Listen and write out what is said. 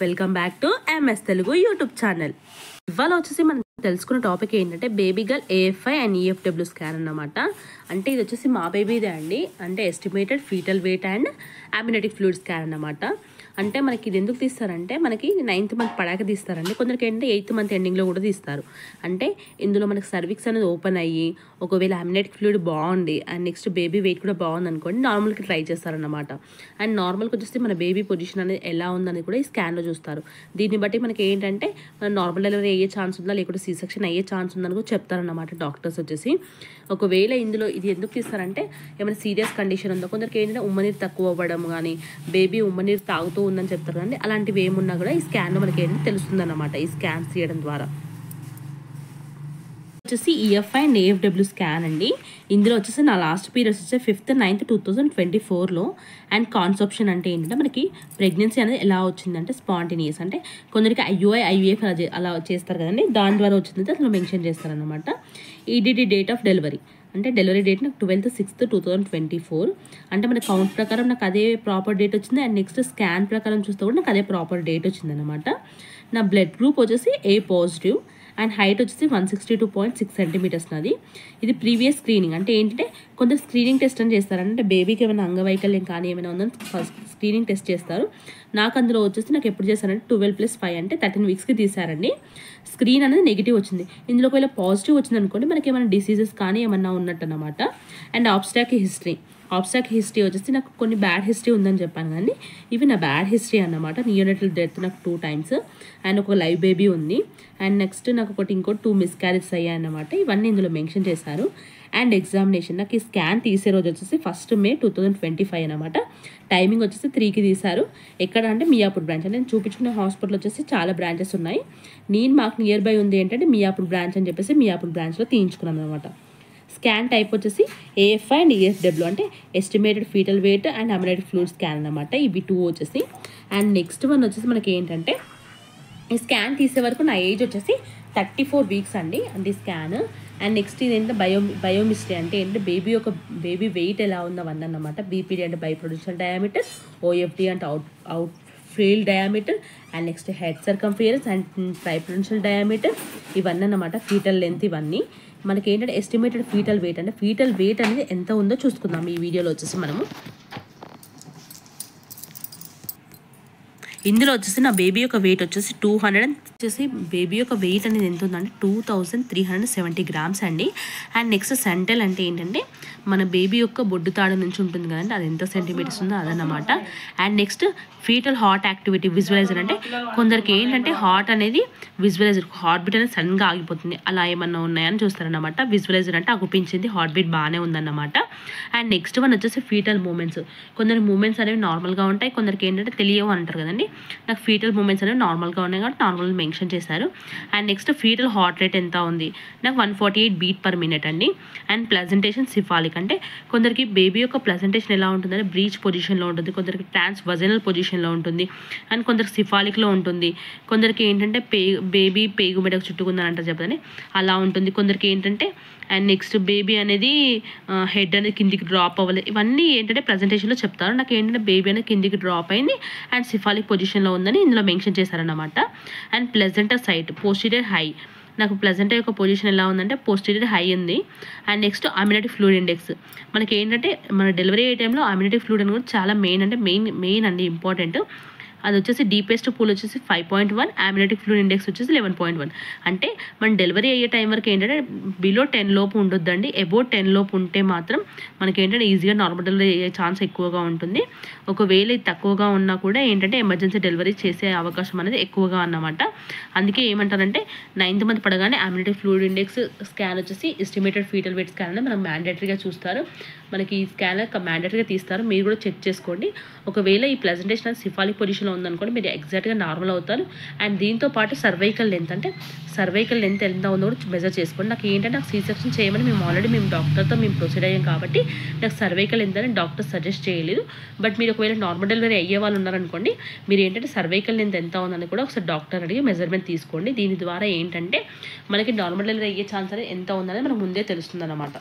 Welcome back to MS Telugu YouTube channel. ఇవాళ వచ్చేసి మనం తెలుసుకున్న టాపిక్ ఏంటంటే baby girl AFI and EFW scan అన్నమాట. అంటే ఇది వచ్చేసి మా బేబీదే అండి. అంటే estimated fetal weight and amniotic fluid scan అన్నమాట. అంటే మనకి ఇది ఎందుకు తీస్తారంటే మనకి 9th మంత్ పడాక తీస్తారండి. కొందరికి ఏంటంటే 8th మంత్ ఎండింగ్లో కూడా తీస్తారు. అంటే ఇందులో మనకి సర్విక్స్ అనేది ఓపెన్ అయ్యి ఒకవేళ అమ్నియోటిక్ ఫ్లూయిడ్ బాగుంది అండ్ నెక్స్ట్ బేబీ వెయిట్ కూడా బాగుంది అనుకోండి నార్మల్కి ట్రై చేస్తారన్నమాట. అండ్ నార్మల్కి వచ్చేసి మన బేబీ పొజిషన్ అనేది ఎలా ఉందని కూడా ఈ స్కాన్లో చూస్తారు. దీన్ని బట్టి మనకి ఏంటంటే మన నార్మల్ డెలివరీ అయ్యే ఛాన్స్ ఉందా లేకపోతే సీ సెక్షన్ అయ్యే ఛాన్స్ ఉందని కూడా చెప్తారన్నమాట డాక్టర్స్ వచ్చేసి. ఒకవేళ ఇందులో ఇది ఎందుకు తీస్తారంటే ఏమైనా సీరియస్ కండిషన్ ఉందో, కొందరికి ఏంటంటే ఉమ్మనీరు తక్కువ అవ్వడం కానీ బేబీ ఉమ్మనీరు తాగుతూ ఉందని చెప్తారు కానీ అలాంటివి ఏమున్నా కూడా ఈ స్కాన్లో మనకి ఏంటంటే తెలుస్తుంది అన్నమాట. ఈ స్కాన్స్ తీయడం ద్వారా వచ్చేసి ఈఎఫ్ఐ అండ్ ఏఎఫ్డబ్ల్యూ స్కాన్ అండి. ఇందులో వచ్చేసి నా లాస్ట్ పీరియడ్స్ వచ్చే 5th 9th 2024లో. అండ్ కాన్సెప్షన్ అంటే ఏంటంటే మనకి ప్రెగ్నెన్సీ అనేది ఎలా వచ్చిందంటే స్పాంటేనియస్, అంటే కొందరికి ఐయుఐ ఐవీఎఫ్ అలా చేస్తారు కదండి, దాని ద్వారా వచ్చిందంటే అసలు మెన్షన్ చేస్తారనమాట. ఈడిడి డేట్ ఆఫ్ డెలివరీ అంటే డెలివరీ డేట్ నాకు 12th 6th 2024. అంటే మన కౌంట్ ప్రకారం నాకు అదే ప్రాపర్ డేట్ వచ్చింది. అండ్ నెక్స్ట్ స్కాన్ ప్రకారం చూస్తే కూడా నాకు అదే ప్రాపర్ డేట్ వచ్చింది అనమాట. నా బ్లడ్ గ్రూప్ వచ్చేసి ఏ పాజిటివ్ అండ్ హైట్ వచ్చేసి 162.6 సెంటీమీటర్స్ నాది. ఇది ప్రీవియస్ స్క్రీనింగ్ అంటే ఏంటంటే కొందరు స్క్రీనింగ్ టెస్ట్ అని చేస్తారంటే బేబీకి ఏమైనా అంగవైకల్యం కానీ ఏమైనా ఉందని ఫస్ట్ స్క్రీనింగ్ టెస్ట్ చేస్తారు. నాకు అందులో వచ్చేసి నాకు ఎప్పుడు చేశారంటే 12+5 అంటే 13 వీక్స్కి తీశారండి. స్క్రీన్ అనేది నెగిటివ్ వచ్చింది. ఇందులో ఒకవేళ పాజిటివ్ వచ్చింది అనుకోండి మనకి ఏమైనా డిసీజెస్ కానీ ఏమన్నా ఉన్నట్టు అనమాట. అండ్ ఆబ్స్టాక్ హిస్టరీ వచ్చేసి నాకు కొన్ని బ్యాడ్ హిస్టరీ ఉందని చెప్పాను కానీ ఇవి నా బ్యాడ్ హిస్టరీ అన్నమాట. నియోనటల్ డెత్ నాకు 2 times అండ్ ఒక లైవ్ బేబీ ఉంది. అండ్ నెక్స్ట్ నాకు ఇంకో 2 మిస్క్యారేజ్ అయ్యాయి అన్నమాట. ఇవన్నీ ఇందులో మెన్షన్ చేశారు. అండ్ ఎగ్జామినేషన్ నాకు ఈ స్కాన్ తీసే రోజు వచ్చేసి 1st May 2025 అనమాట. టైమింగ్ వచ్చేసి 3కి తీశారు. ఎక్కడ అంటే మియాపూర్ బ్రాంచ్. అంటే నేను చూపించుకునే హాస్పిటల్ వచ్చేసి చాలా బ్రాంచెస్ ఉన్నాయి. మాకు నియర్ బై ఉంది ఏంటంటే మియాపూర్ బ్రాంచ్ అని చెప్పేసి మియాపూర్ బ్రాంచ్లో తీయించుకున్నాను అనమాట. స్కాన్ టైప్ వచ్చేసి ఏఎఫ్ఐ అండ్ ఈఎఫ్డబ్ల్యూ అంటే estimated fetal weight and amniotic fluid scan అనమాట. ఇవి 2 వచ్చేసి. అండ్ నెక్స్ట్ వన్ వచ్చేసి మనకి ఏంటంటే ఈ స్కాన్ తీసే వరకు నా ఏజ్ వచ్చేసి 34 వీక్స్ అండి. అంటే స్కాన్. అండ్ నెక్స్ట్ ఇది ఏంటంటే బయోమిస్ట్రీ అంటే ఏంటంటే బేబీ వెయిట్ ఎలా ఉందో అవన్నీ అన్నమాట. బీపీడీ అంటే బైప్రొడ్యూషనల్ డయామీటర్, ఓఎఫ్డి అంటే out field diameter, and next head circumference and ట్రైప్రొడ్యూషనల్ డయామీటర్ ఇవన్నీ అన్నమాట. ఫీటల్ లెంత్ ఇవన్నీ మనకి ఏంటంటే ఎస్టిమేటెడ్ ఫీటల్ వెయిట్ అంటే ఫీటల్ వెయిట్ అనేది ఎంత ఉందో చూసుకుందాం ఈ వీడియోలో వచ్చేసి మనము. ఇందులో వచ్చేసి నా బేబీ యొక్క వెయిట్ వచ్చేసి 200 వచ్చేసి బేబీ యొక్క వెయిట్ అనేది ఎంత ఉందంటే 2370 grams అండి. అండ్ నెక్స్ట్ సెంటల్ అంటే ఏంటంటే మన బేబీ యొక్క బొడ్డు తాడు నుంచి ఉంటుంది కదండి, అది ఎంత సెంటీమీటర్స్ ఉందో అదనమాట. And next foetal heart activity visualiser అంటే కొందరికి ఏంటంటే హార్ట్ అనేది విజువలైజర్ హార్ట్ బీట్ అనేది సడన్గా ఆగిపోతుంది, అలా ఏమన్నా ఉన్నాయని చూస్తారనమాట. విజువలైజర్ అంటే అగుపించింది హార్ట్ బీట్ బాగానే ఉందన్నమాట. అండ్ నెక్స్ట్ వన్ వచ్చేసి ఫీటల్ మూమెంట్స్. కొందరి మూమెంట్స్ అనేవి నార్మల్గా ఉంటాయి, కొందరికి ఏంటంటే తెలియవు అంటారు కదండి. నాకు ఫీటల్ మూమెంట్స్ అనేవి నార్మల్గా ఉన్నాయి కాబట్టి నార్మల్ మెన్షన్ చేశారు. And next foetal heart rate ఎంత ఉంది నాకు 148 beat/minute అండి. అండ్ ప్లజెంటేషన్ సిఫాలిక్ అంటే కొందరికి బేబీ యొక్క ప్లజెంటేషన్ ఎలా ఉంటుందంటే బ్రీచ్ పొజిషన్లో ఉంటుంది, కొందరికి ట్రాన్స్వజనల్ పొజిషన్లో ఉంటుంది, అండ్ కొందరికి సిఫాలిక్లో ఉంటుంది. కొందరికి ఏంటంటే బేబీ పేగు మెడకు చుట్టుకుందని అంటారు చెప్పదని అలా ఉంటుంది. కొందరికి ఏంటంటే అండ్ నెక్స్ట్ బేబీ అనేది హెడ్ అనేది కిందికి డ్రాప్ అవ్వలేదు. ఇవన్నీ ఏంటంటే ప్రజెంటేషన్లో చెప్తారు. నాకు ఏంటంటే బేబీ అనేది కిందికి డ్రాప్ అయింది అండ్ సిఫాలిక్ పొజిషన్లో ఉందని ఇందులో మెన్షన్ చేశారన్నమాట. అండ్ ప్లెజెంటర్ సైట్ పోస్టీరియర్ హై నాకు ప్లెజెంటర్ యొక్క పొజిషన్ ఎలా ఉందంటే పోస్టీరియర్ హై ఉంది. And next amniotic fluid index మనకి ఏంటంటే మన డెలివరీ అయ్యే టైంలో అమ్నియోటిక్ ఫ్లూయిడ్ అని కూడా చాలా మెయిన్ అండి, ఇంపార్టెంట్. అది వచ్చేసి డీపెస్ట్ పూల్ వచ్చేసి 5.1, అమ్నియోటిక్ ఫ్లూయిడ్ ఇండెక్స్ వచ్చేసి 11.1. అంటే మన డెలివరీ అయ్యే టైం వరకు ఏంటంటే బిలో 10 లోపు ఉండొద్దండి. అబౌవ్ 10 లోపు ఉంటే మాత్రం మనకి ఏంటంటే ఈజీగా నార్మల్ డెలివరీ అయ్యే ఛాన్స్ ఎక్కువగా ఉంటుంది. ఒకవేళ ఇది తక్కువగా ఉన్నా కూడా ఏంటంటే ఎమర్జెన్సీ డెలివరీ చేసే అవకాశం అనేది ఎక్కువగా అన్నమాట. అందుకే ఏమంటారంటే 9th మంత్ పడగానే అమ్నియోటిక్ ఫ్లూయిడ్ ఇండెక్స్ స్కాన్ వచ్చేసి ఎస్టిమేటెడ్ ఫీటల్ వెయిట్ స్కాన్ అనేది మనకు మ్యాండేటరీగా చూస్తారు. మనకి ఈ స్కాన్ మ్యాండేటరీగా తీస్తారు, మీరు కూడా చెక్ చేసుకోండి. ఒకవేళ ఈ ప్లెజెంటేషన్ అనేది సిఫాలిక్ పొజిషన్లో ఉందనుకోండి మీరు ఎగ్జాక్ట్గా నార్మల్ అవుతారు. అండ్ దీంతో పాటు సర్వైకల్ లెంత్ అంటే సర్వైకల్ లెంత్ ఎంత ఉందో కూడా మెజర్ చేసుకోండి. నాకు ఏంటంటే నాకు సీ సెక్షన్ చేయమని మేము డాక్టర్తో ప్రొసీడ్ అయ్యాం కాబట్టి నాకు సర్వైకల్ లెంత్ అని డాక్టర్ సజెస్ట్ చేయలేదు. బట్ మీరు ఒకవేళ నార్మల్ డెలివరీ అయ్యే వాళ్ళు ఉన్నారనుకోండి మీరు ఏంటంటే సర్వైకల్ లెంత్ ఎంత ఉందని కూడా ఒకసారి డాక్టర్ అడిగి మెజర్మెంట్ తీసుకోండి. దీని ద్వారా ఏంటంటే మనకి నార్మల్ డెలివరీ అయ్యే ఛాన్స్ అనేది ఎంత ఉందనేది మనకు ముందే తెలుస్తుంది అన్నమాట.